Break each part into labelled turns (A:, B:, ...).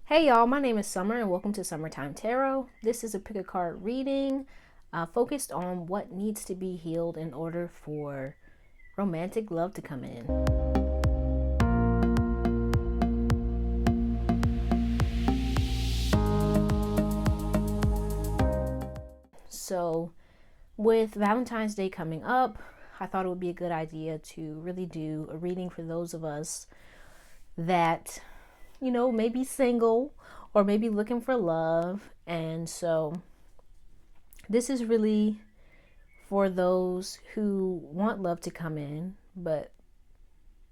A: Hey y'all, my name is Summer and welcome to Summertime Tarot. This is a pick a card reading focused on what needs to be healed in order for romantic love to come in. So, with Valentine's Day coming up, I thought it would be a good idea to really do a reading for those of us that, may be single or maybe looking for love. And so this is really for those who want love to come in, but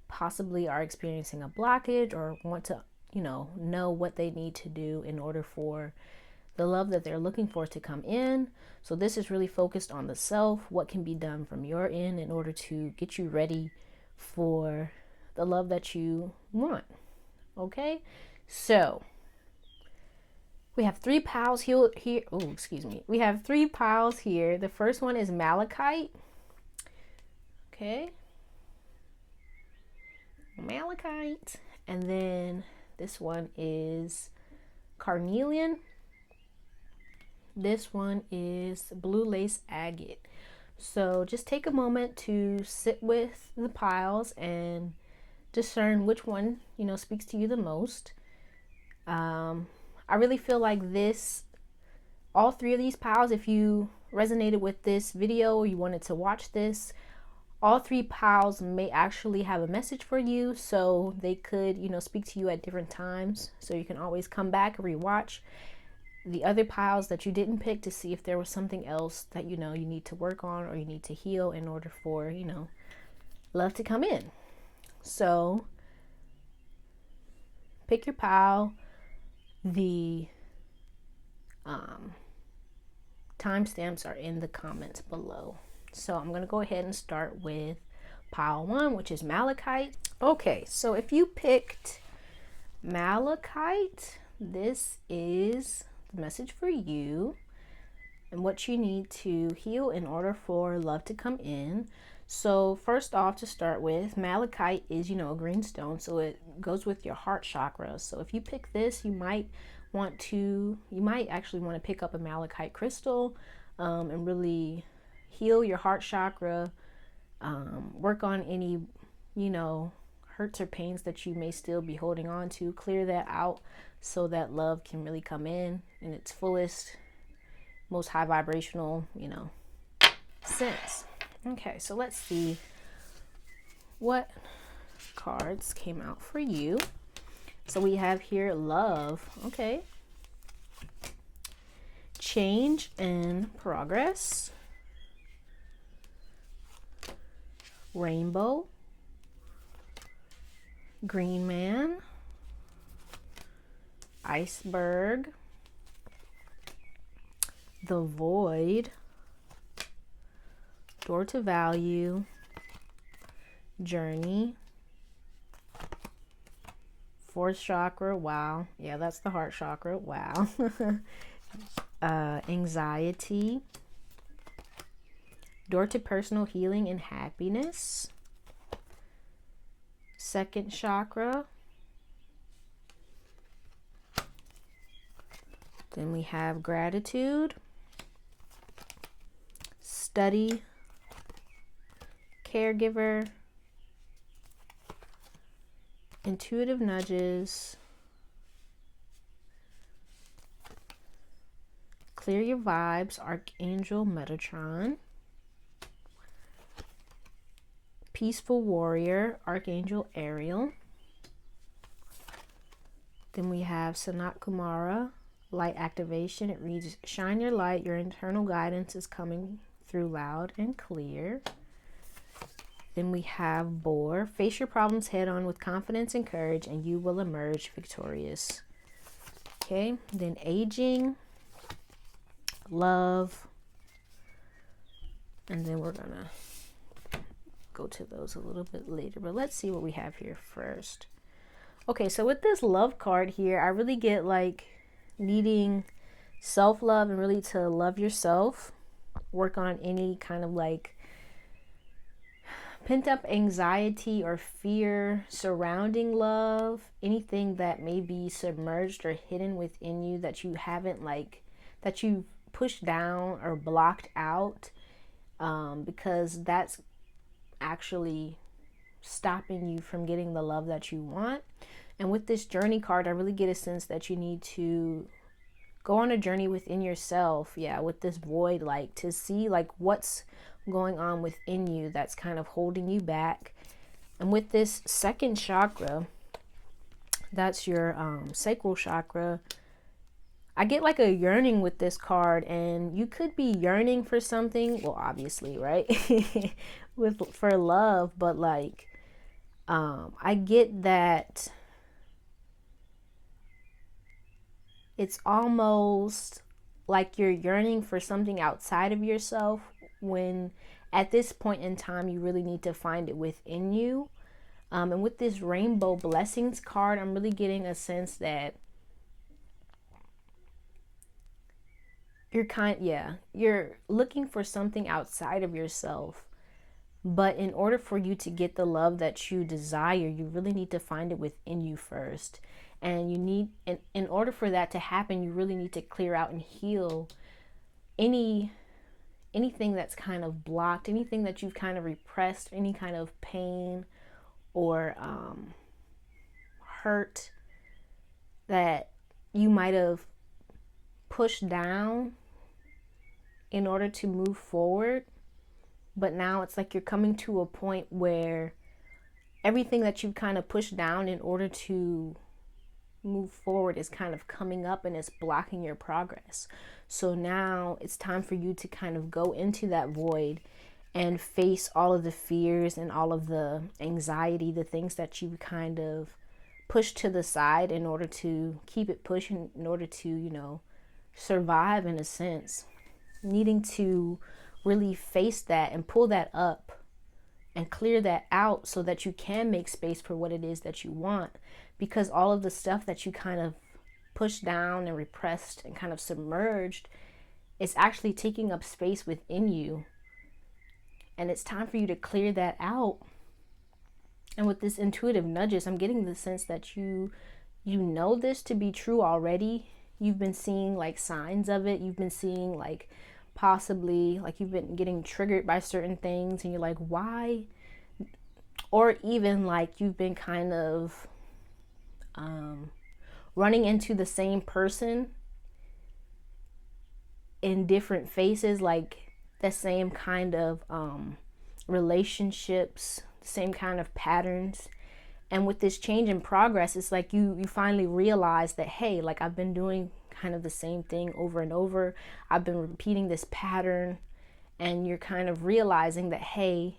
A: possibly are experiencing a blockage or want to, know what they need to do in order for the love that they're looking for to come in. So this is really focused on the self, what can be done from your end in order to get you ready for the love that you want. Okay, so we have three piles here. Oh, excuse me. We have three piles here. The first one is Malachite. Okay, Malachite. And then this one is Carnelian. This one is blue lace agate. So just take a moment to sit with the piles and discern which one, speaks to you the most. I really feel like all three of these piles, if you resonated with this video or you wanted to watch this, all three piles may actually have a message for you. So they could, speak to you at different times. So you can always come back and rewatch the other piles that you didn't pick to see if there was something else that, you need to work on or you need to heal in order for, love to come in. So pick your pile. The timestamps are in the comments below. So I'm going to go ahead and start with pile 1, which is Malachite. Okay, so if you picked Malachite, this is the message for you and what you need to heal in order for love to come in. So first off, to start with, Malachite is, a green stone, so it goes with your heart chakra. So if you pick this, you might actually want to pick up a Malachite crystal and really heal your heart chakra, work on any, hurts or pains that you may still be holding on to, clear that out so that love can really come in its fullest, most high vibrational, sense. Okay, so let's see what cards came out for you. So we have here love. Okay. Change and progress. Rainbow. Green man. Iceberg. The void. Door to value. Journey. Fourth chakra. Wow. Yeah, that's the heart chakra. Wow. Anxiety. Door to personal healing and happiness. Second chakra. Then we have gratitude. Study. Caregiver. Intuitive nudges. Clear your vibes. Archangel Metatron. Peaceful warrior. Archangel Ariel. Then we have Sanat Kumara. Light activation. It reads, shine your light. Your internal guidance is coming through loud and clear. Then we have Boar. Face your problems head on with confidence and courage and you will emerge victorious. Okay, then Aging, Love, and then we're gonna go to those a little bit later, but let's see what we have here first. Okay, so with this love card here, I really get like needing self-love and really to love yourself, work on any kind of like pent up anxiety or fear surrounding love, anything that may be submerged or hidden within you that you haven't that you pushed down or blocked out, because that's actually stopping you from getting the love that you want. And with this journey card, I really get a sense that you need to go on a journey within yourself, with this void, to see what's going on within you that's kind of holding you back. And with this second chakra, that's your sacral chakra, I get a yearning with this card, and you could be yearning for something, well, obviously, right? For love, but I get that it's almost like you're yearning for something outside of yourself, when at this point in time you really need to find it within you. And with this rainbow blessings card, I'm really getting a sense that you're looking for something outside of yourself. But in order for you to get the love that you desire, you really need to find it within you first. And you need, in order for that to happen, you really need to clear out and heal anything that's kind of blocked, anything that you've kind of repressed, any kind of pain or hurt that you might have pushed down in order to move forward. But now it's like you're coming to a point where everything that you've kind of pushed down in order to move forward is kind of coming up, and it's blocking your progress. So now it's time for you to kind of go into that void and face all of the fears and all of the anxiety, the things that you kind of pushed to the side in order to keep it pushing, in order to, survive in a sense. Needing to really face that and pull that up and clear that out so that you can make space for what it is that you want. Because all of the stuff that you kind of pushed down and repressed and kind of submerged is actually taking up space within you. And it's time for you to clear that out. And with this intuitive nudges, I'm getting the sense that you know this to be true already. You've been seeing signs of it. You've been seeing possibly you've been getting triggered by certain things, and you're like, why? Or even you've been kind of running into the same person in different phases, the same kind of relationships, the same kind of patterns. And with this change in progress, it's like you finally realize that, hey, I've been doing kind of the same thing over and over. I've been repeating this pattern, and you're kind of realizing that, hey,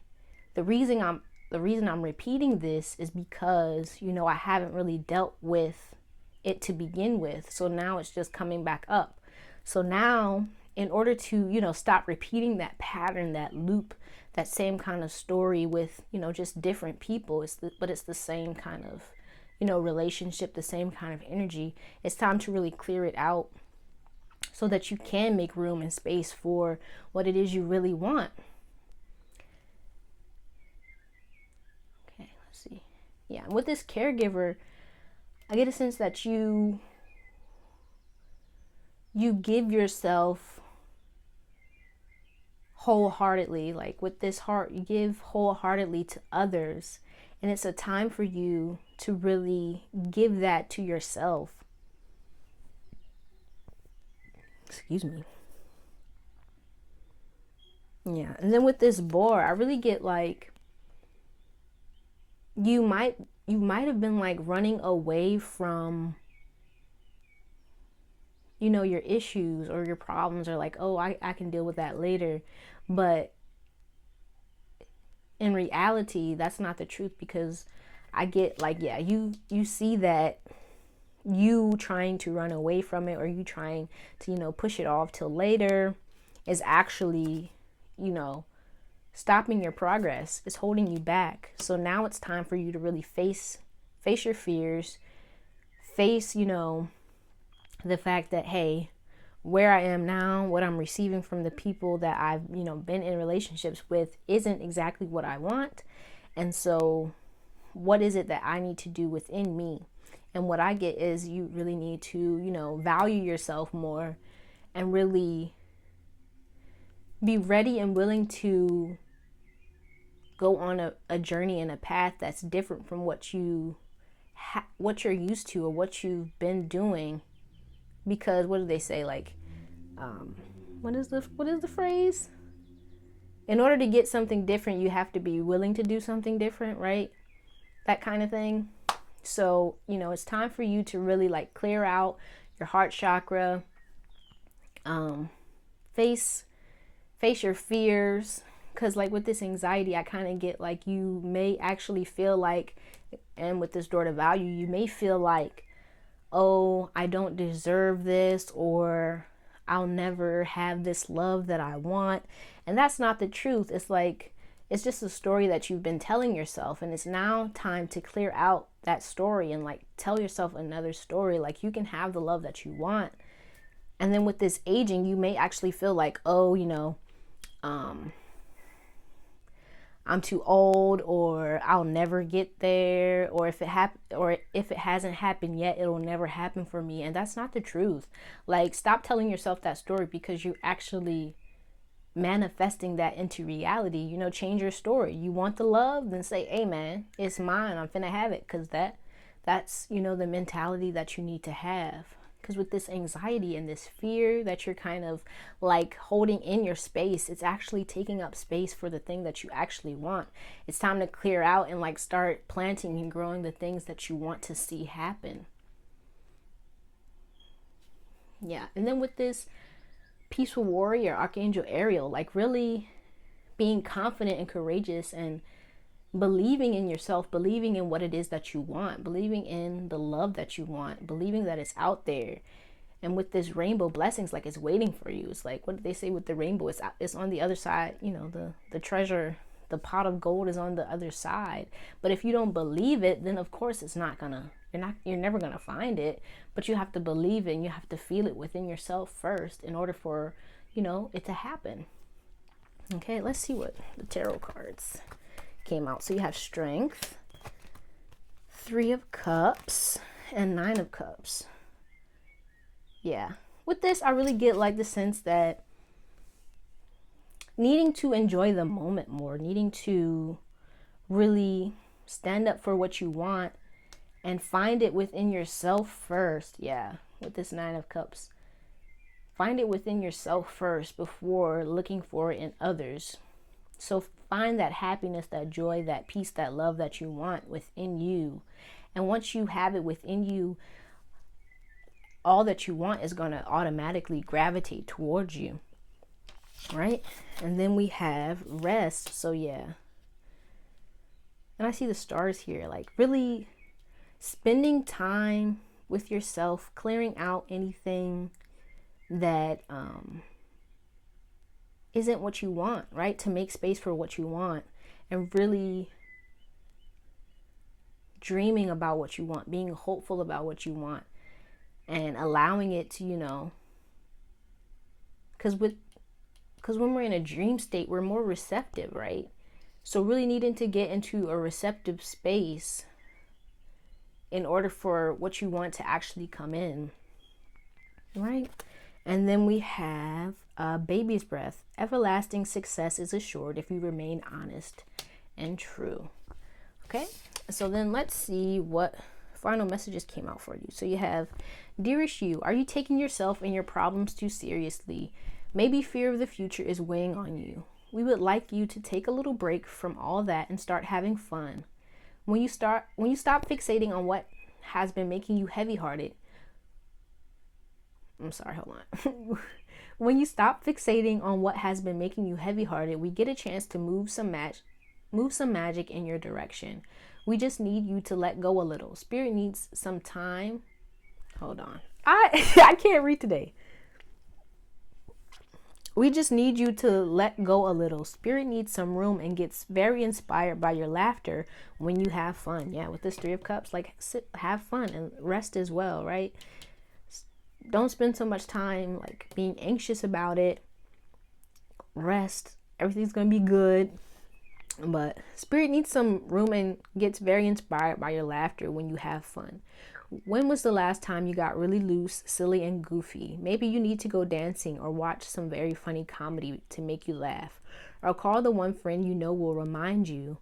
A: the reason I'm repeating this is because, I haven't really dealt with it to begin with. So now it's just coming back up. So now, in order to, stop repeating that pattern, that loop, that same kind of story with, just different people, but it's the same kind of, relationship, the same kind of energy. It's time to really clear it out so that you can make room and space for what it is you really want. Okay, let's see. Yeah, with this caregiver, I get a sense that you give yourself wholeheartedly. With this heart, you give wholeheartedly to others. And it's a time for you to really give that to yourself. Excuse me. Yeah. And then with this boar, I really get you might have been running away from, your issues or your problems, or oh, I can deal with that later. But in reality, that's not the truth, because I get you see that you trying to run away from it, or you trying to, push it off till later, is actually, stopping your progress. It's holding you back. So now it's time for you to really face your fears, face, the fact that, hey, where I am now, what I'm receiving from the people that I've, you know, been in relationships with isn't exactly what I want. And so what is it that I need to do within me? And what I get is you really need to, you know, value yourself more and really be ready and willing to go on a journey and a path that's different from what what you're used to or what you've been doing. Because what do they say, like, what is the phrase, in order to get something different you have to be willing to do something different, right? That kind of thing. So, you know, it's time for you to really like clear out your heart chakra, face your fears. Because like with this anxiety, I kind of get like you may actually feel like, and with this door to value, you may feel like, oh, I don't deserve this, or I'll never have this love that I want. And that's not the truth. It's like, it's just a story that you've been telling yourself, and it's now time to clear out that story and like tell yourself another story. Like, you can have the love that you want. And then with this aging, you may actually feel like, oh, you know, I'm too old, or I'll never get there, or if it hasn't happened yet, it'll never happen for me. And that's not the truth. Like, stop telling yourself that story, because you're actually manifesting that into reality. You know, change your story. You want the love, then say, hey man, it's mine, I'm finna have it. Because that's, you know, the mentality that you need to have. Because with this anxiety and this fear that you're kind of like holding in your space, it's actually taking up space for the thing that you actually want. It's time to clear out and like start planting and growing the things that you want to see happen. Yeah. And then with this peaceful warrior, Archangel Ariel, like really being confident and courageous and believing in yourself, believing in what it is that you want, believing in the love that you want, believing that it's out there. And with this rainbow blessings, like it's waiting for you. It's like, what did they say with the rainbow? It's on the other side. You know, the treasure, the pot of gold is on the other side. But if you don't believe it, then of course it's not gonna, you're never gonna find it. But you have to believe it, and you have to feel it within yourself first in order for, you know, it to happen. Okay, let's see what the tarot cards came out. So you have Strength, Three of Cups, and Nine of Cups. Yeah, with this I really get like the sense that needing to enjoy the moment more, needing to really stand up for what you want and find it within yourself first. Yeah, with this Nine of Cups, find it within yourself first before looking for it in others. So find that happiness, that joy, that peace, that love that you want within you. And once you have it within you, all that you want is going to automatically gravitate towards you. Right? And then we have Rest. So yeah. And I see the stars here, like really spending time with yourself, clearing out anything that isn't what you want, right? To make space for what you want, and really dreaming about what you want, being hopeful about what you want, and allowing it to, you know, because when we're in a dream state, we're more receptive, right? So really needing to get into a receptive space in order for what you want to actually come in, right? And then we have Baby's Breath. Everlasting success is assured if you remain honest and true. Okay, so then let's see what final messages came out for you. So you have, Dearest you, are you taking yourself and your problems too seriously? Maybe fear of the future is weighing on you. We would like you to take a little break from all that and start having fun. When you stop fixating on what has been making you heavy-hearted, When you stop fixating on what has been making you heavy-hearted, we get a chance to move some magic in your direction. We just need you to let go a little. Spirit needs some time. Hold on. I can't read today. We just need you to let go a little. Spirit needs some room and gets very inspired by your laughter when you have fun. Yeah, with this Three of Cups, like have fun and rest as well, right? don't spend so much time like being anxious about it. Rest. Everything's gonna be good. But spirit needs some room and gets very inspired by your laughter when you have fun. When was the last time you got really loose, silly, and goofy? Maybe you need to go dancing or watch some very funny comedy to make you laugh. Or call the one friend you know will remind you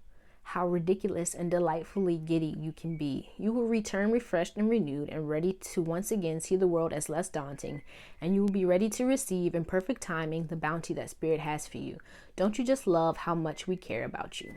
A: how ridiculous and delightfully giddy you can be. You will return refreshed and renewed and ready to once again see the world as less daunting, and you will be ready to receive in perfect timing the bounty that Spirit has for you. Don't you just love how much we care about you?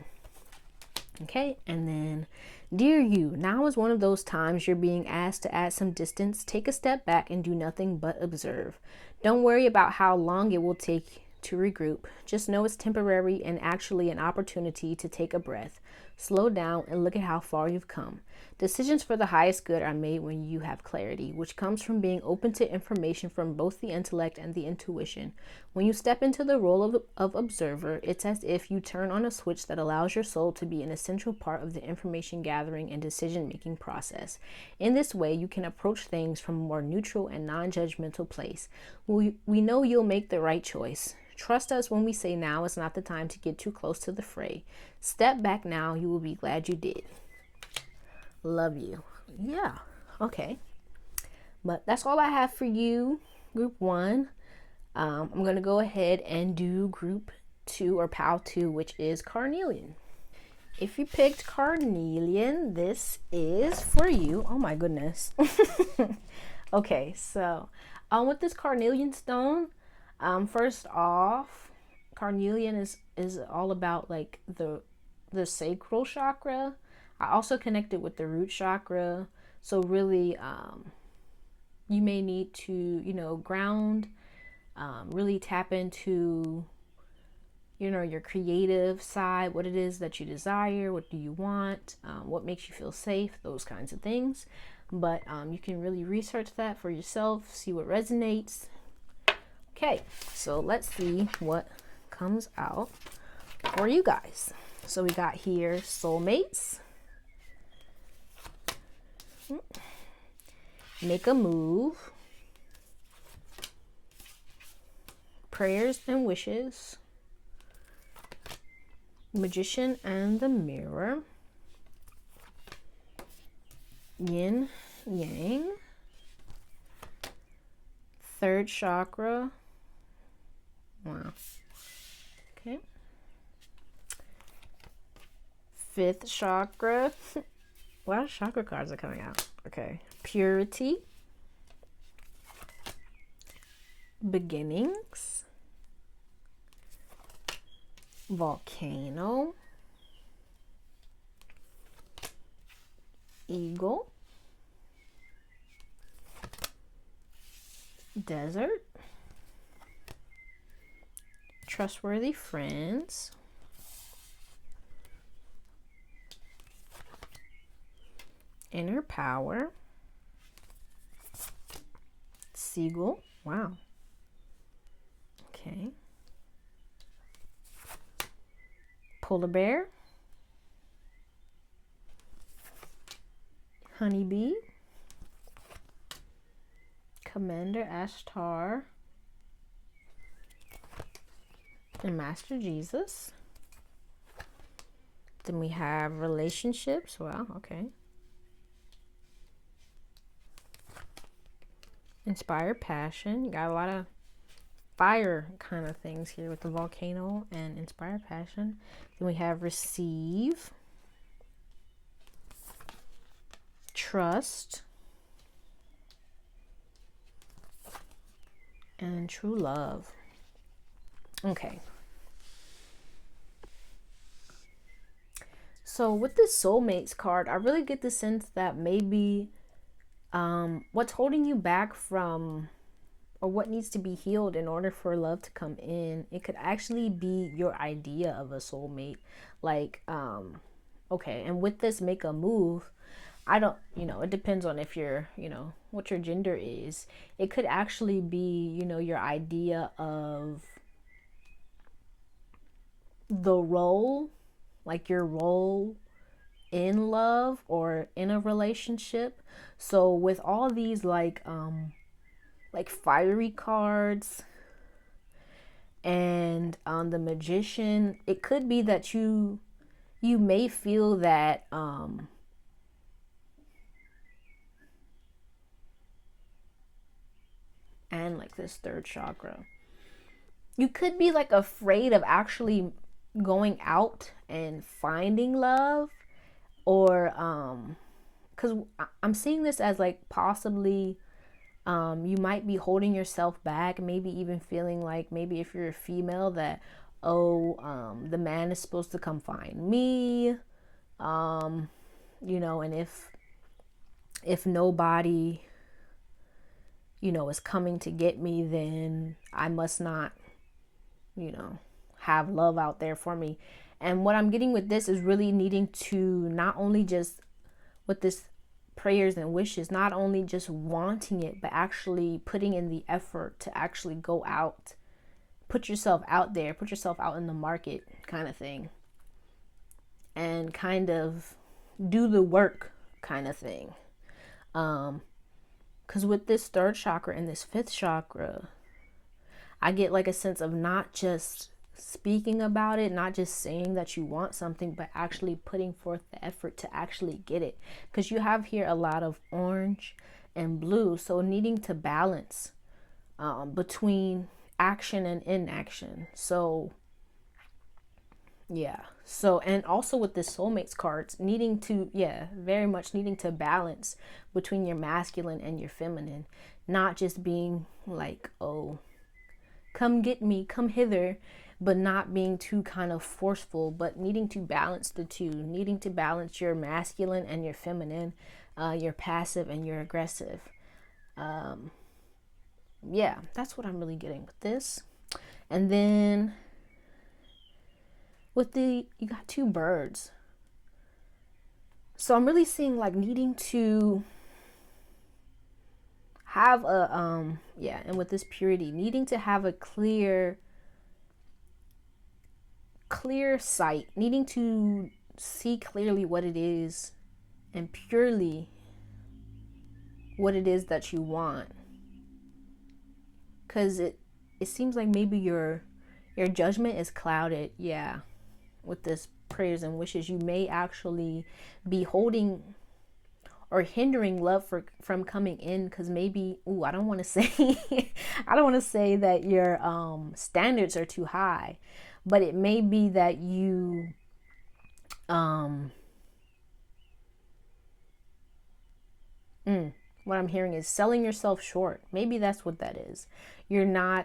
A: Okay, and then, dear you, now is one of those times you're being asked to add some distance. Take a step back and do nothing but observe. Don't worry about how long it will take to regroup. Just know it's temporary and actually an opportunity to take a breath, slow down, and look at how far you've come. Decisions for the highest good are made when you have clarity, which comes from being open to information from both the intellect and the intuition. When you step into the role of observer, it's as if you turn on a switch that allows your soul to be an essential part of the information gathering and decision making process. In this way, you can approach things from a more neutral and non judgmental place. We know you'll make the right choice. Trust us when we say now is not the time to get too close to the fray. Step back now, you will be glad you did. Love you. Yeah, okay. But that's all I have for you, group 1. I'm going to go ahead and do group 2 or PAL 2, which is Carnelian. If you picked Carnelian, this is for you. Oh my goodness. Okay, so with this Carnelian stone, first off, Carnelian is all about like the sacral chakra. I also connected with the root chakra. So really, you may need to, ground, really tap into, your creative side, what it is that you desire, what do you want, what makes you feel safe, those kinds of things. But you can really research that for yourself, see what resonates. Okay, so let's see what comes out for you guys. So we got here soulmates, make a move, prayers and wishes, magician and the mirror, yin yang, third chakra. Wow. Okay. Fifth chakra. A lot of chakra cards are coming out. Okay. Purity. Beginnings. Volcano. Eagle. Desert. Trustworthy friends. Inner power. Seagull. Wow. Okay. Polar bear. Honeybee. Commander Ashtar. And Master Jesus. Then we have relationships. Wow, okay. Inspire passion. You got a lot of fire kind of things here with the volcano and inspire passion. Then we have receive, trust, and true love. Okay. So with this soulmates card, I really get the sense that maybe what's holding you back from, or what needs to be healed in order for love to come in, it could actually be your idea of a soulmate. Like, okay, and with this make a move, I don't, it depends on if you're, what your gender is. It could actually be, your idea of the role, like your role in love or in a relationship. So with all these like like fiery cards. And on the Magician, it could be that you may feel that and like this third chakra, you could be like afraid of actually going out and finding love, or because I'm seeing this as like possibly you might be holding yourself back, maybe even feeling like maybe if you're a female that, oh, the man is supposed to come find me, and if nobody, is coming to get me, then I must not, have love out there for me. And what I'm getting with this is really needing to not only just with this prayers and wishes, not only just wanting it, but actually putting in the effort to actually go out, put yourself out there, put yourself out in the market kind of thing, and kind of do the work kind of thing. Because with this third chakra and this fifth chakra, I get like a sense of not just speaking about it, not just saying that you want something, but actually putting forth the effort to actually get it. Because you have here a lot of orange and blue, so needing to balance between action and inaction. So yeah, so and also with the soulmates cards, needing to, very much needing to balance between your masculine and your feminine, not just being like, oh, come get me, come hither, but not being too kind of forceful, but needing to balance the two, needing to balance your masculine and your feminine, your passive and your aggressive. That's what I'm really getting with this. And then with you got two birds. So I'm really seeing like needing to have a, and with this purity, needing to have a clear sight, needing to see clearly what it is and purely what it is that you want. Because it seems like maybe your judgment is clouded, with this prayers and wishes. You may actually be holding or hindering love from coming in, because maybe, I don't want to say I don't want to say that your standards are too high, but it may be that you what I'm hearing is selling yourself short. Maybe that's what that is. You're not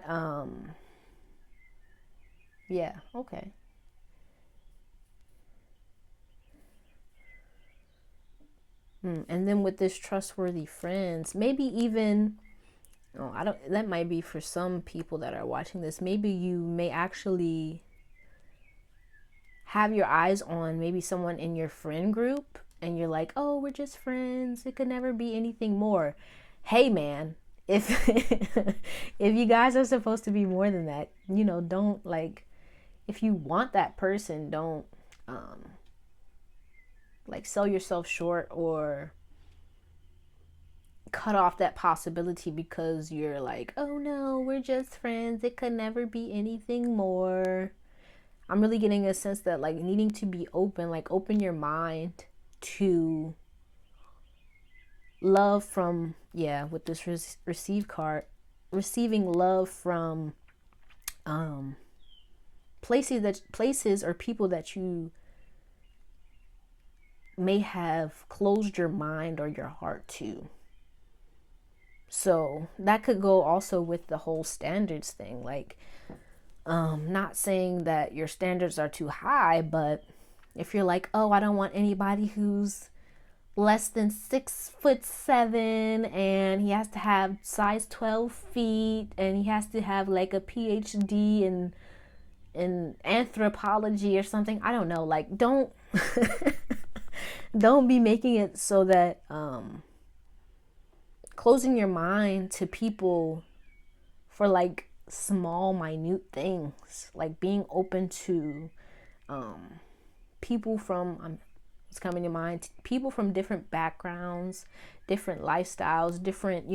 A: okay. And then with this trustworthy friends, maybe even, that might be for some people that are watching this. Maybe you may actually have your eyes on maybe someone in your friend group, and you're like, oh, we're just friends, it could never be anything more. Hey man, if if you guys are supposed to be more than that, don't, like, if you want that person, don't like sell yourself short or cut off that possibility because you're like, oh no, we're just friends, it could never be anything more. I'm really getting a sense that like needing to be open, like open your mind to love from, with this receive card, receiving love from places or people that you may have closed your mind or your heart to. So that could go also with the whole standards thing. Like, not saying that your standards are too high, but if you're like, oh, I don't want anybody who's less than 6'7" and he has to have size 12 feet and he has to have like a PhD in anthropology or something. I don't know. Like, don't don't be making it so that closing your mind to people for like small minute things, like being open to people from it's coming to mind, people from different backgrounds, different lifestyles, different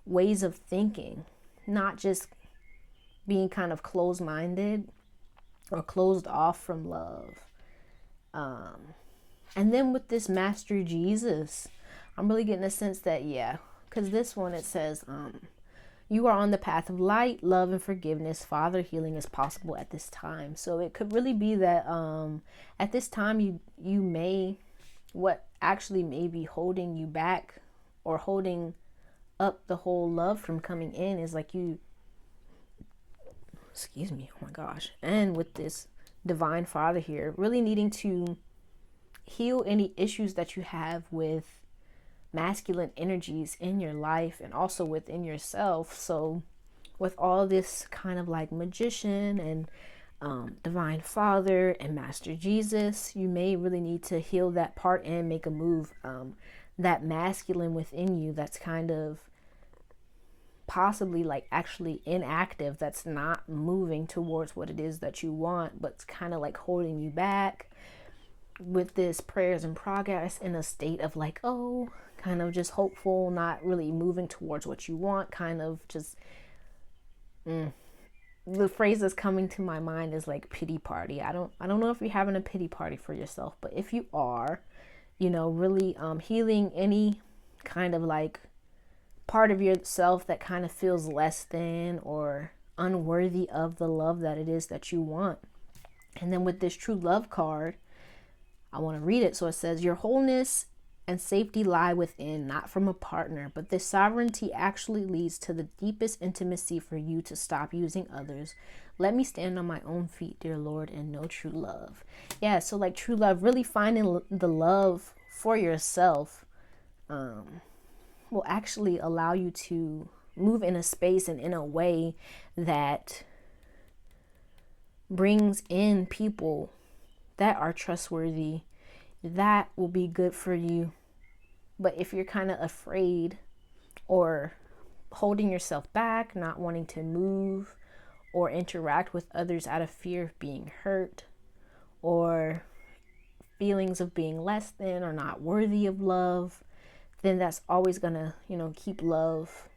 A: ways of thinking, not just being kind of closed-minded or closed off from love. And then with this Master Jesus, I'm really getting a sense that, yeah, because this one, it says, you are on the path of light, love, and forgiveness. Father, healing is possible at this time. So it could really be that at this time you may, what actually may be holding you back or holding up the whole love from coming in is like you, excuse me, oh my gosh. And with this divine Father here, really needing to heal any issues that you have with masculine energies in your life and also within yourself. So with all this kind of like magician and divine Father and Master Jesus, you may really need to heal that part and make a move, that masculine within you that's kind of possibly like actually inactive, that's not moving towards what it is that you want, but it's kind of like holding you back with this prayers in progress, in a state of like, oh, kind of just hopeful, not really moving towards what you want, kind of just the phrase that's coming to my mind is like pity party. I don't know if you're having a pity party for yourself, but if you are, you know, really healing any kind of like part of yourself that kind of feels less than or unworthy of the love that it is that you want. And then with this true love card, I want to read it. So it says, your wholeness and safety lie within, not from a partner, but this sovereignty actually leads to the deepest intimacy for you to stop using others. Let me stand on my own feet, dear Lord, and know true love. Yeah, so like true love, really finding the love for yourself will actually allow you to move in a space and in a way that brings in people that are trustworthy, that will be good for you. But if you're kind of afraid or holding yourself back, not wanting to move or interact with others out of fear of being hurt or feelings of being less than or not worthy of love, then that's always gonna, you know, keep love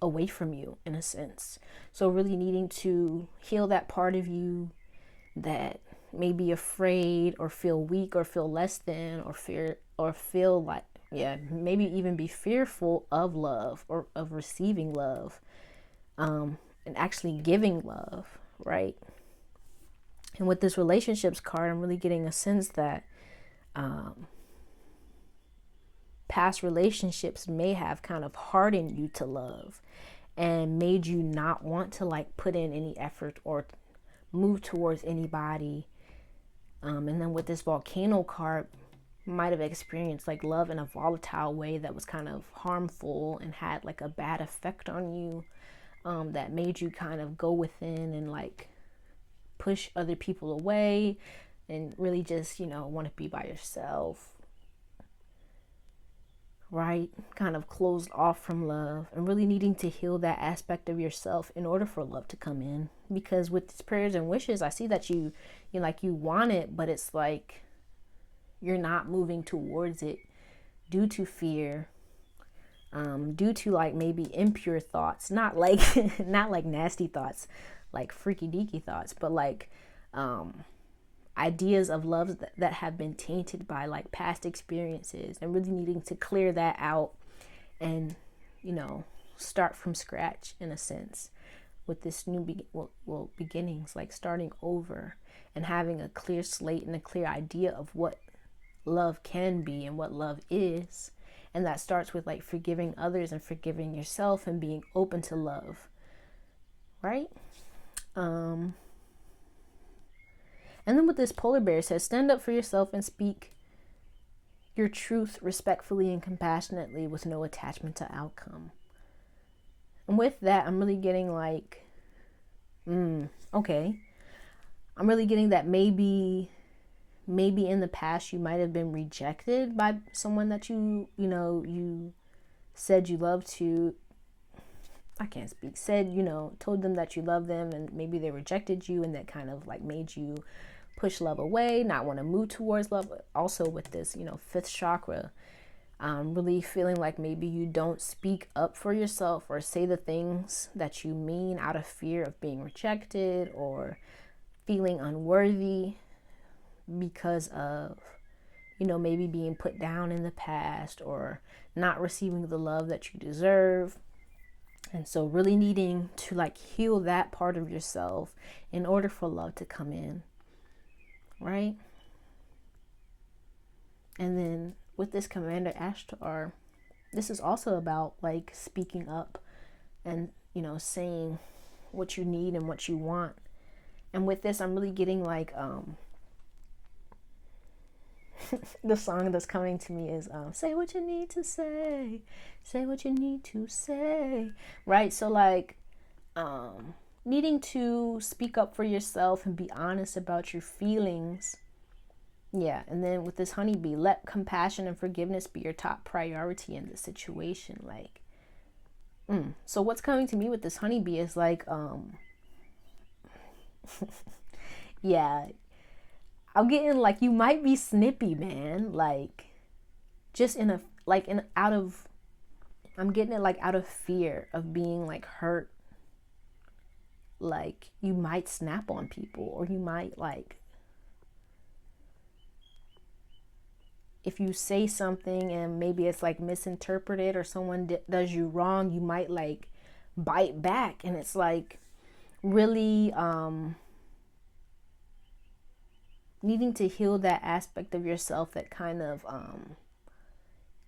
A: away from you in a sense. So really needing to heal that part of you that may be afraid or feel weak or feel less than or fear or feel like, yeah, maybe even be fearful of love or of receiving love, and actually giving love, right? And with this relationships card, I'm really getting a sense that past relationships may have kind of hardened you to love and made you not want to like put in any effort or move towards anybody. And then with this volcano card, might have experienced like love in a volatile way that was kind of harmful and had like a bad effect on you, that made you kind of go within and like push other people away and really just, you know, want to be by yourself, right? Kind of closed off from love and really needing to heal that aspect of yourself in order for love to come in. Because with these prayers and wishes, I see that you like you want it, but it's like you're not moving towards it due to fear, due to like maybe impure thoughts, not like not like nasty thoughts, like freaky deaky thoughts, but like ideas of love that have been tainted by like past experiences, and really needing to clear that out and, you know, start from scratch in a sense with this new beginnings, like starting over and having a clear slate and a clear idea of what love can be and what love is. And that starts with like forgiving others and forgiving yourself and being open to love, right? And then with this polar bear, it says, stand up for yourself and speak your truth respectfully and compassionately with no attachment to outcome. And with that, I'm really getting like, okay. I'm really getting that maybe in the past you might have been rejected by someone that you said you loved to. I can't speak. Said, told them that you love them, and maybe they rejected you, and that kind of like made you push love away, not want to move towards love. Also with this, fifth chakra, Really feeling like maybe you don't speak up for yourself or say the things that you mean out of fear of being rejected, or feeling unworthy because of, maybe being put down in the past, or not receiving the love that you deserve. And so really needing to like heal that part of yourself in order for love to come in, right? And then with this Commander Ashtar, this is also about like speaking up and, saying what you need and what you want. And with this, I'm really getting like, the song that's coming to me is say what you need to say, say what you need to say, right? So like needing to speak up for yourself and be honest about your feelings. Yeah. And then with this honeybee, let compassion and forgiveness be your top priority in the situation. Like so what's coming to me with this honeybee is like yeah, I'm getting like you might be snippy, man. Like just in a like in out of I'm getting it like out of fear of being like hurt. Like you might snap on people, or you might like, if you say something and maybe it's like misinterpreted, or someone does you wrong, you might like bite back. And it's like really needing to heal that aspect of yourself that kind of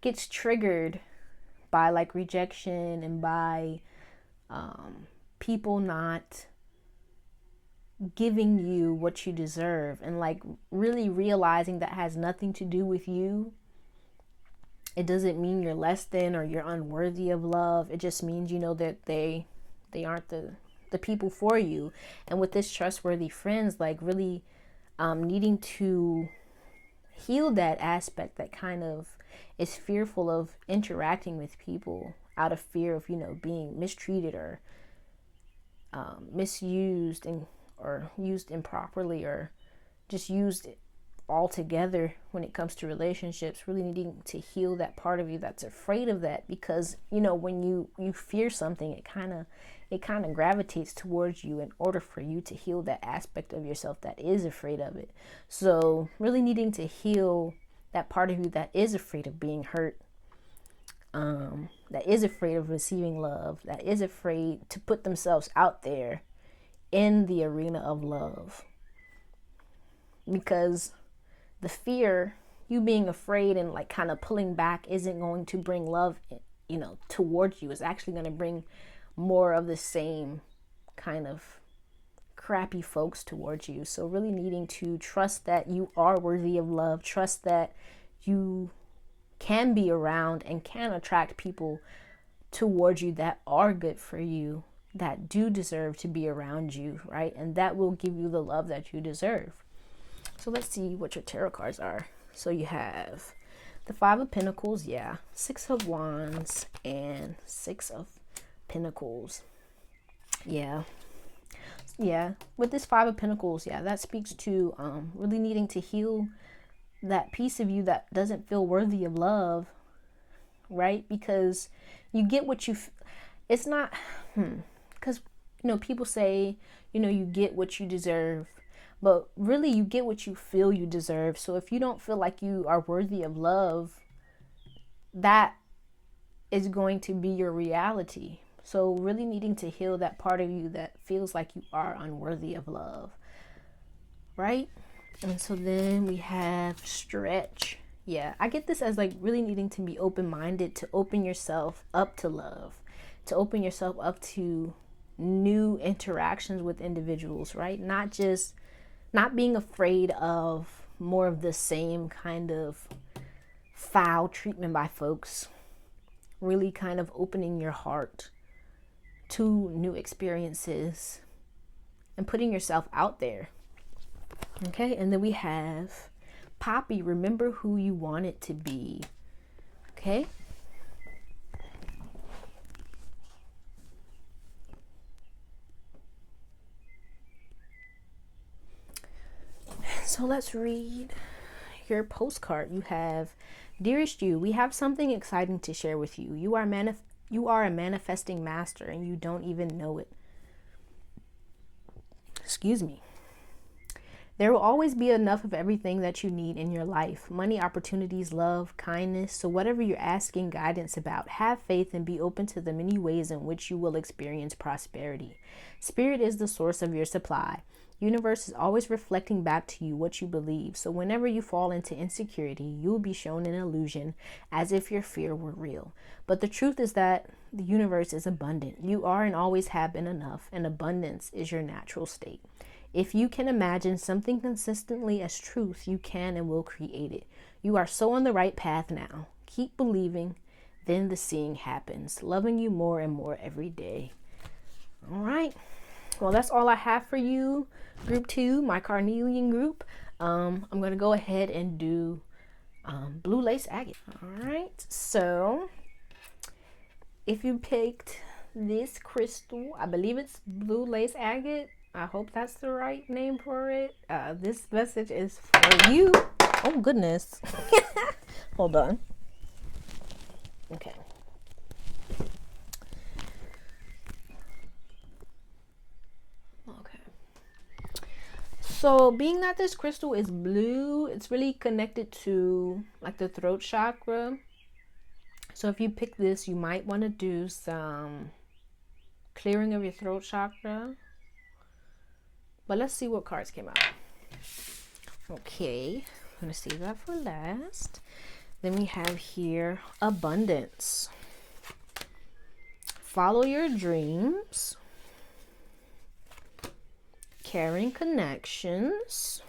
A: gets triggered by like rejection and by people not giving you what you deserve, and like really realizing that has nothing to do with you. It doesn't mean you're less than or you're unworthy of love. It just means that they aren't the people for you. And with this trustworthy friends, like really needing to heal that aspect that kind of is fearful of interacting with people out of fear of being mistreated, or misused, or used improperly, or just used altogether when it comes to relationships. Really needing to heal that part of you that's afraid of that, because when you fear something, it kind of gravitates towards you in order for you to heal that aspect of yourself that is afraid of it. So really needing to heal that part of you that is afraid of being hurt, that is afraid of receiving love, that is afraid to put themselves out there in the arena of love. Because the fear, you being afraid and like kind of pulling back, isn't going to bring love, towards you. It's actually going to bring more of the same kind of crappy folks towards you. So really needing to trust that you are worthy of love, trust that you can be around and can attract people towards you that are good for you, that do deserve to be around you, right? And that will give you the love that you deserve. So let's see what your tarot cards are. So you have the Five of Pentacles, yeah, Six of Wands, and Six of Pentacles. Yeah. With this Five of Pentacles, yeah, that speaks to really needing to heal that piece of you that doesn't feel worthy of love, right? Because you get what you it's not because people say you get what you deserve, but really you get what you feel you deserve. So if you don't feel like you are worthy of love, that is going to be your reality. So really needing to heal that part of you that feels like you are unworthy of love, right? And so then we have Stretch. Yeah, I get this as like really needing to be open-minded, to open yourself up to love, to open yourself up to new interactions with individuals, right? Not being afraid of more of the same kind of foul treatment by folks. Really kind of opening your heart to new experiences and putting yourself out there. Okay, and then we have Poppy. Remember who you want it to be. Okay. So let's read your postcard. You have Dearest you, we have something exciting to share with you. You are a manifesting master and you don't even know it. Excuse me. There will always be enough of everything that you need in your life. Money, opportunities, love, kindness. So whatever you're asking guidance about, have faith and be open to the many ways in which you will experience prosperity. Spirit is the source of your supply. Universe is always reflecting back to you what you believe. So whenever you fall into insecurity, you will be shown an illusion as if your fear were real. But the truth is that the universe is abundant. You are and always have been enough, and abundance is your natural state. If you can imagine something consistently as truth, you can and will create it. You are so on the right path now. Keep believing, then the seeing happens. Loving you more and more every day. All right. Well, that's all I have for you. Group 2, my Carnelian group. I'm going to go ahead and do blue lace agate. All right. So if you picked this crystal, I believe it's blue lace agate. I hope that's the right name for it. This message is for you. Oh, goodness. Hold on. Okay. Okay. So, being that this crystal is blue, it's really connected to like the throat chakra. So, if you pick this, you might want to do some clearing of your throat chakra. But let's see what cards came out. Okay, I'm going to save that for last. Then we have here abundance. Follow your dreams. Caring connections.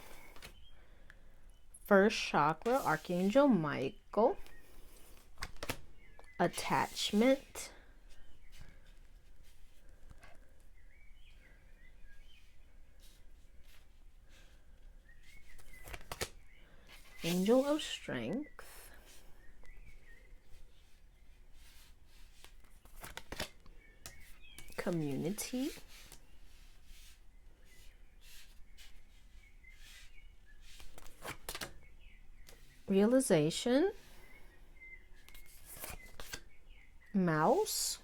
A: First chakra, Archangel Michael. Attachment. Angel of Strength. Community. Realization. Mouse.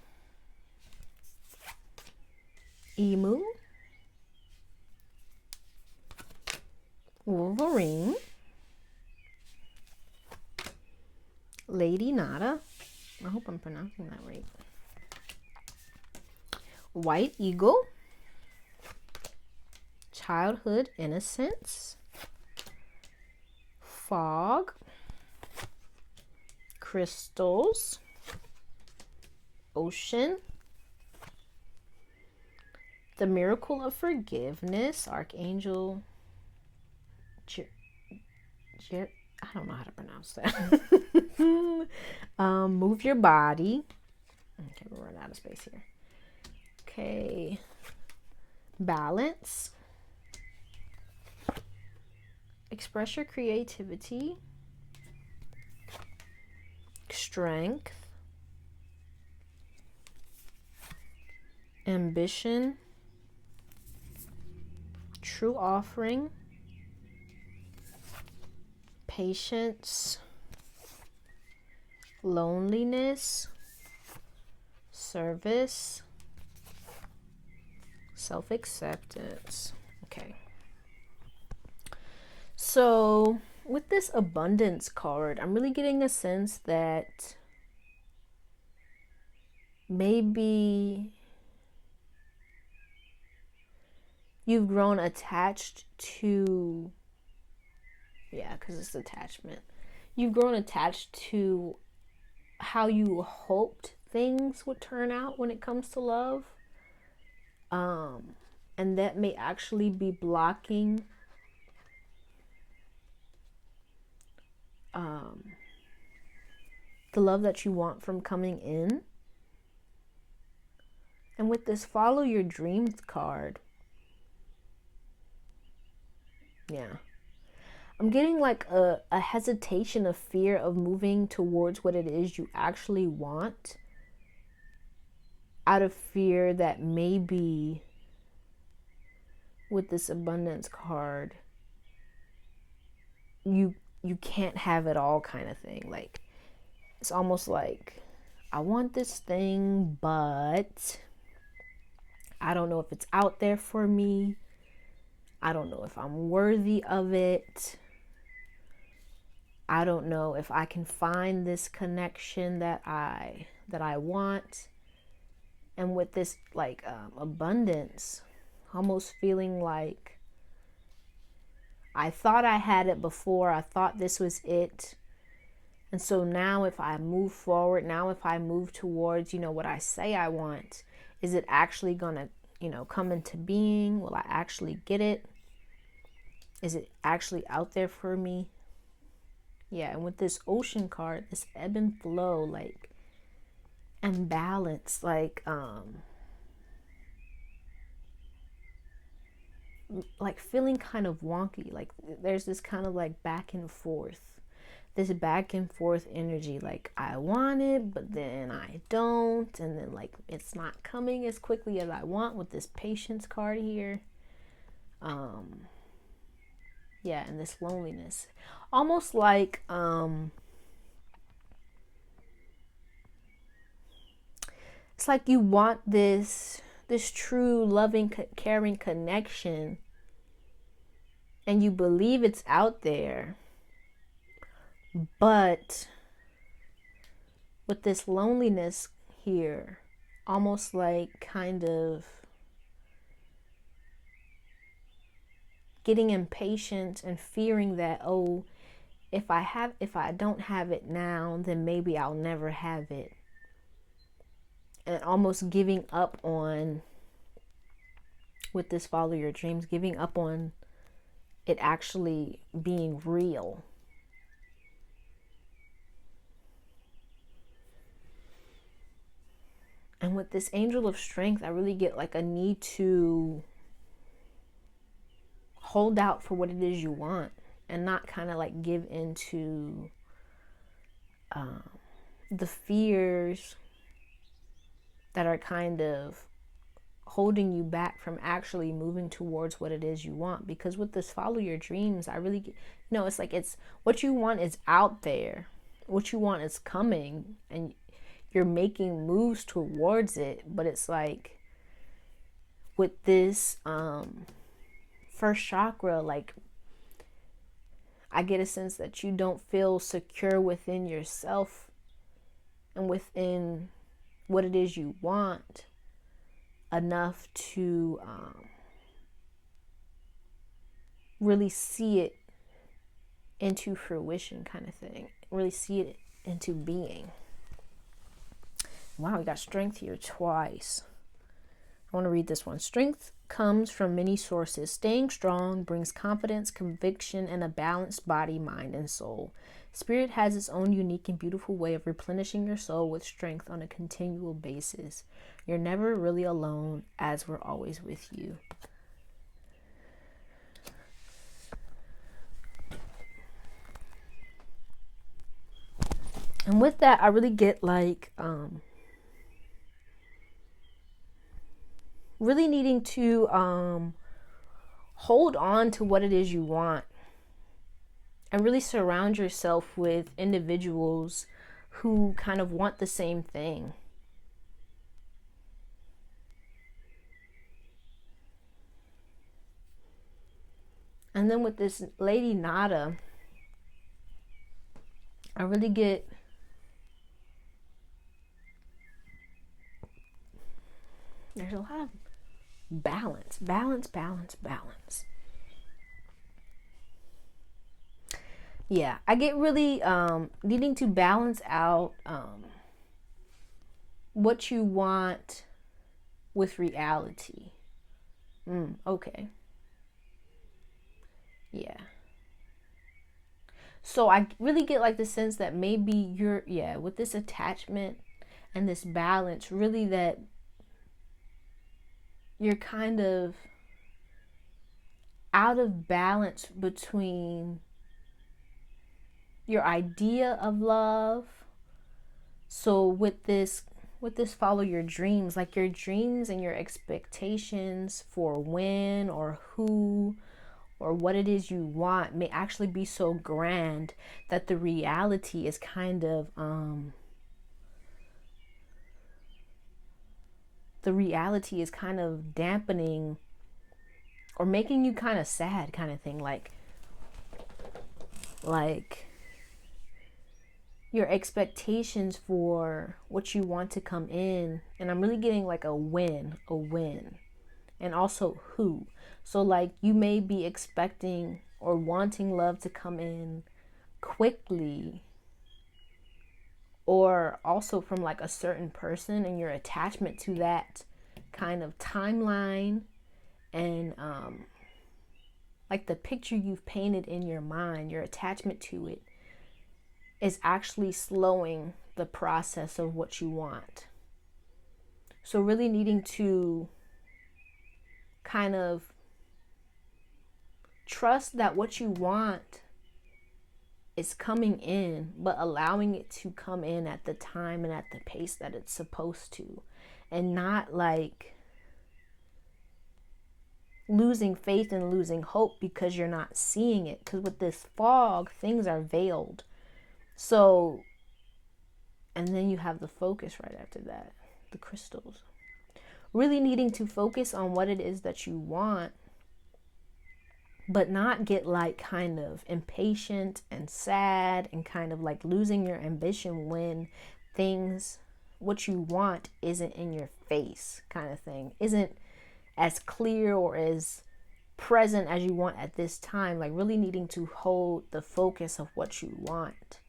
A: Emu. Wolverine. Lady Nada. I hope I'm pronouncing that right. White Eagle. Childhood Innocence. Fog. Crystals. Ocean. The Miracle of Forgiveness. Archangel. I don't know how to pronounce that. Move your body. Okay, we're running out of space here. Okay. Balance. Express your creativity. Strength. Ambition. True offering. Patience. Loneliness. Service. Self-acceptance. Okay. So with this abundance card, I'm really getting a sense that maybe you've grown attached to, because it's attachment. You've grown attached to how you hoped things would turn out when it comes to love. And that may actually be blocking the love that you want from coming in. And with this follow your dreams card, I'm getting like a hesitation, a fear of moving towards what it is you actually want, out of fear that maybe with this abundance card, you you can't have it all kind of thing. Like, it's almost like, I want this thing, but I don't know if it's out there for me. I don't know if I'm worthy of it. I don't know if I can find this connection that I want. And with this like abundance, almost feeling like I thought I had it before. I thought this was it. And so now if I move forward, now if I move towards, what I say I want, is it actually going to, come into being? Will I actually get it? Is it actually out there for me? Yeah, and with this ocean card, this ebb and flow, like, and balance, like feeling kind of wonky. Like, there's this kind of like back and forth. This back and forth energy, like I want it, but then I don't, and then like it's not coming as quickly as I want with this patience card here. Yeah, and this loneliness, almost like it's like you want this true loving caring connection, and you believe it's out there. But with this loneliness here, almost like kind of getting impatient and fearing that, oh, if I don't have it now, then maybe I'll never have it. And almost giving up on, with this follow your dreams, giving up on it actually being real. And with this angel of strength, I really get like a need to hold out for what it is you want, and not kind of like give into the fears that are kind of holding you back from actually moving towards what it is you want. Because with this follow your dreams, I really get, it's like, it's what you want is out there. What you want is coming, and you're making moves towards it. But it's like with this first chakra, like I get a sense that you don't feel secure within yourself and within what it is you want enough to really see it into fruition, kind of thing. Really see it into being. Wow, we got strength here twice. I want to read this one. Strength comes from many sources. Staying strong brings confidence, conviction, and a balanced body, mind, and soul. Spirit has its own unique and beautiful way of replenishing your soul with strength on a continual basis. You're never really alone, as we're always with you. And with that, I really get like really needing to hold on to what it is you want, and really surround yourself with individuals who kind of want the same thing. And then with this Lady Nada, I really get there's a lot of balance. Yeah, I get really needing to balance out what you want with reality. Okay. Yeah. So I really get like the sense that maybe you're, with this attachment and this balance, really that you're kind of out of balance between your idea of love. So with this follow your dreams, like your dreams and your expectations for when or who or what it is you want may actually be so grand that the reality is kind of dampening or making you kind of sad, kind of thing. Like your expectations for what you want to come in, and I'm really getting like a win, and also who. So like you may be expecting or wanting love to come in quickly, or also from like a certain person, and your attachment to that kind of timeline, and like the picture you've painted in your mind, your attachment to it is actually slowing the process of what you want. So really needing to kind of trust that what you want is coming in, but allowing it to come in at the time and at the pace that it's supposed to, and not like losing faith and losing hope because you're not seeing it. Because with this fog, things are veiled. So, and then you have the focus right after that, the crystals. Really needing to focus on what it is that you want, but not get like kind of impatient and sad and kind of like losing your ambition when things, what you want isn't in your face, kind of thing, isn't as clear or as present as you want at this time. Like really needing to hold the focus of what you want,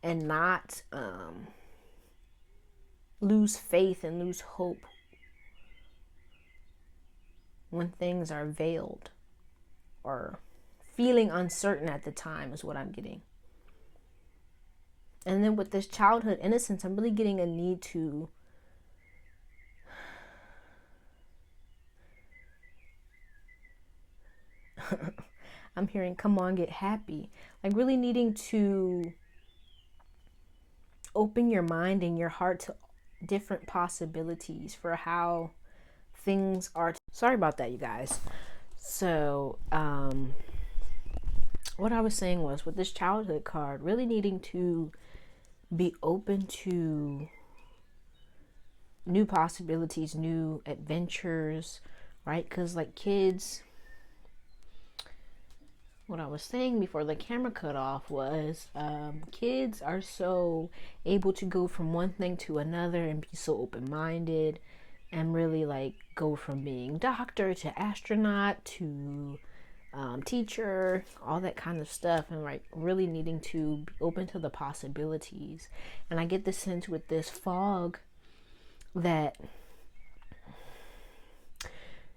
A: and not lose faith and lose hope when things are veiled or feeling uncertain at the time, is what I'm getting. And then with this childhood innocence, I'm really getting a need to I'm hearing, come on, get happy. Like really needing to open your mind and your heart to different possibilities for how things are. Sorry about that, you guys. So, what I was saying was, with this childhood card, really needing to be open to new possibilities, new adventures, right? Because like kids, what I was saying before the camera cut off was kids are so able to go from one thing to another and be so open-minded, and really like go from being doctor to astronaut to teacher, all that kind of stuff, and like really needing to be open to the possibilities. And I get the sense with this fog that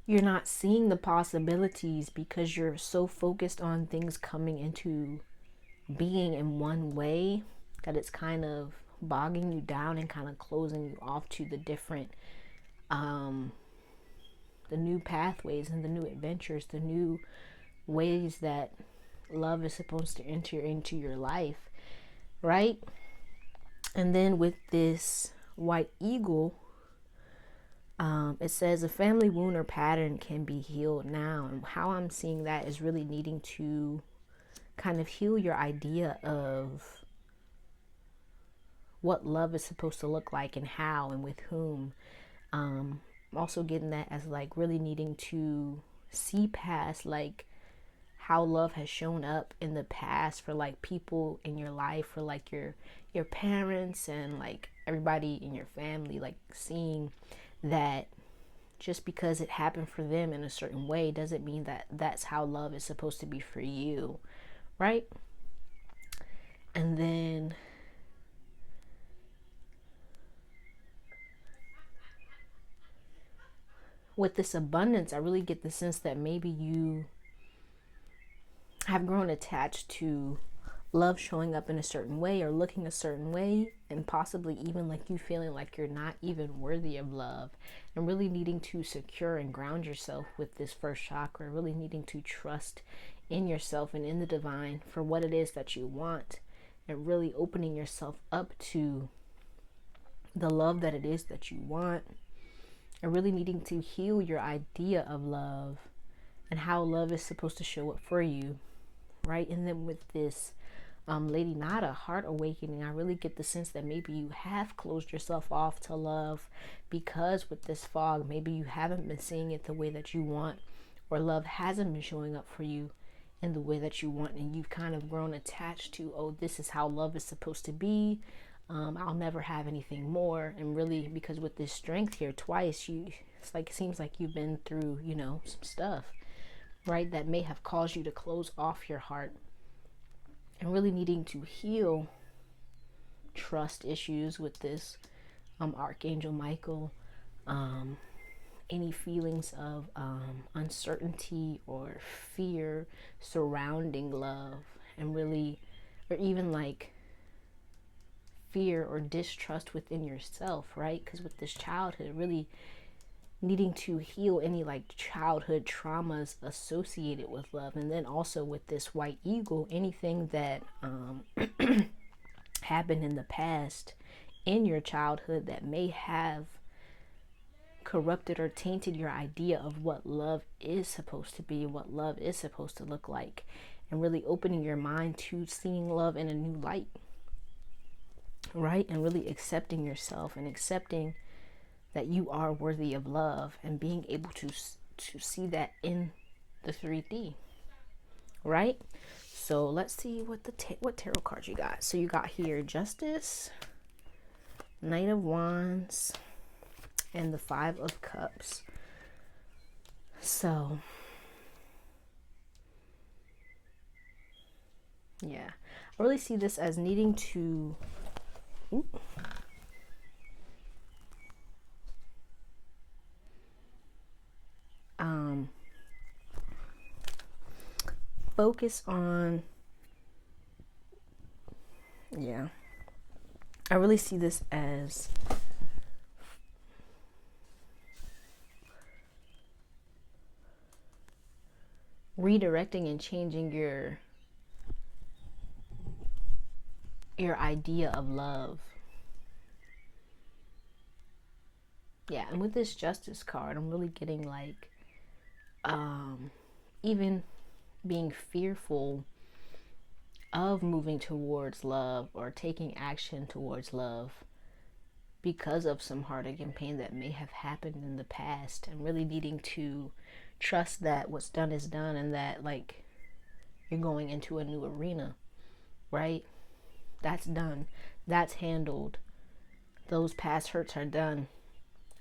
A: you're not seeing the possibilities because you're so focused on things coming into being in one way that it's kind of bogging you down and kind of closing you off to the different the new pathways and the new adventures, the new ways that love is supposed to enter into your life, right? And then with this white eagle, it says a family wound or pattern can be healed now. And how I'm seeing that is really needing to kind of heal your idea of what love is supposed to look like and how and with whom. I'm also getting that as like really needing to see past like how love has shown up in the past for like people in your life, for like your parents and like everybody in your family, like seeing that just because it happened for them in a certain way doesn't mean that that's how love is supposed to be for you, right? And then with this abundance, I really get the sense that maybe you have grown attached to love showing up in a certain way or looking a certain way, and possibly even like you feeling like you're not even worthy of love, and really needing to secure and ground yourself with this first chakra, really needing to trust in yourself and in the divine for what it is that you want, and really opening yourself up to the love that it is that you want, and really needing to heal your idea of love and how love is supposed to show up for you, right? And then with this Lady Nada heart awakening, I really get the sense that maybe you have closed yourself off to love, because with this fog, maybe you haven't been seeing it the way that you want, or love hasn't been showing up for you in the way that you want, and you've kind of grown attached to, oh, this is how love is supposed to be. I'll never have anything more. And really, because with this strength here twice, it's like, it seems like you've been through, some stuff, right, that may have caused you to close off your heart, and really needing to heal trust issues with this Archangel Michael, any feelings of uncertainty or fear surrounding love, and really, or even like fear or distrust within yourself, right? Because with this childhood, really needing to heal any like childhood traumas associated with love. And then also with this white eagle, anything that happened in the past in your childhood that may have corrupted or tainted your idea of what love is supposed to be, what love is supposed to look like, and really opening your mind to seeing love in a new light, right? And really accepting yourself and accepting that you are worthy of love, and being able to see that in the 3D, right? So let's see what what tarot cards you got. So you got here Justice, Knight of Wands, and the 5 of Cups. So yeah, I really see this as needing to focus on, I really see this as redirecting and changing your idea of love. Yeah, and with this Justice card, I'm really getting like even being fearful of moving towards love or taking action towards love because of some heartache and pain that may have happened in the past, and really needing to trust that what's done is done, and that like you're going into a new arena, right? That's done, that's handled, those past hurts are done.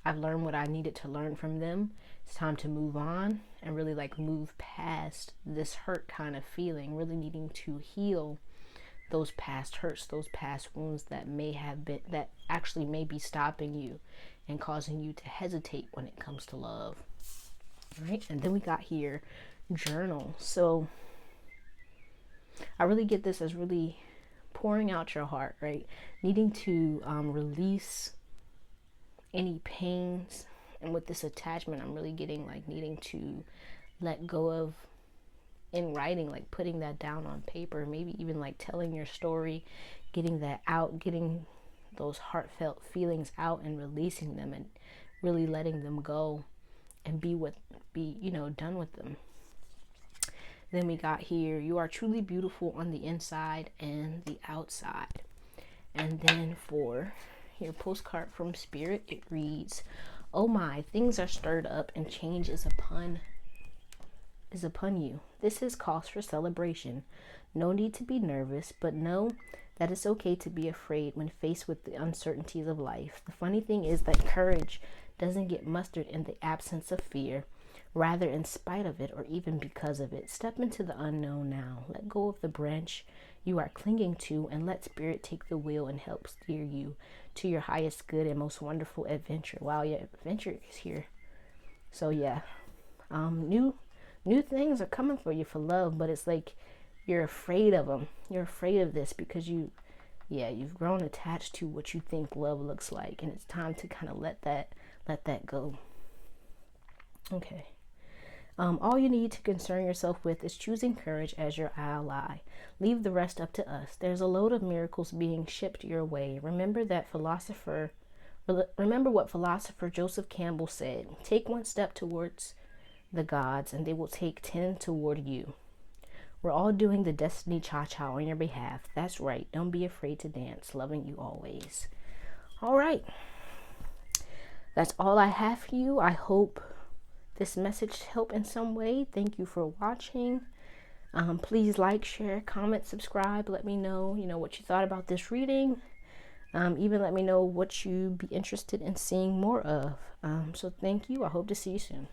A: I've learned what I needed to learn from them. It's time to move on and really like move past this hurt kind of feeling, really needing to heal those past hurts, those past wounds that may have been, that actually may be stopping you and causing you to hesitate when it comes to love. Right? And then we got here journal. So I really get this as really pouring out your heart, right? Needing to release any pains. And with this attachment, I'm really getting like needing to let go of, in writing, like putting that down on paper, maybe even like telling your story, getting that out, getting those heartfelt feelings out and releasing them, and really letting them go and be done with them. Then we got here, you are truly beautiful on the inside and the outside. And then for your postcard from Spirit, it reads, oh my, things are stirred up and change is upon you. This is cause for celebration. No need to be nervous, but know that it's okay to be afraid when faced with the uncertainties of life. The funny thing is that courage doesn't get mustered in the absence of fear, rather in spite of it or even because of it. Step into the unknown now. Let go of the branch you are clinging to and let Spirit take the wheel and help steer you to your highest good and most wonderful adventure. Wow, yeah, adventure is here. So yeah, new things are coming for you for love, but it's like you're afraid of them. You're afraid of this because you've grown attached to what you think love looks like, and it's time to kind of let that go. Okay. All you need to concern yourself with is choosing courage as your ally. Leave the rest up to us. There's a load of miracles being shipped your way. Remember what philosopher Joseph Campbell said. Take one step towards the gods, and they will take 10 toward you. We're all doing the Destiny Cha-Cha on your behalf. That's right. Don't be afraid to dance. Loving you always. All right. That's all I have for you. I hope this message helped in some way. Thank you for watching. Please like, share, comment, subscribe. Let me know, what you thought about this reading. Even let me know what you'd be interested in seeing more of. So thank you. I hope to see you soon.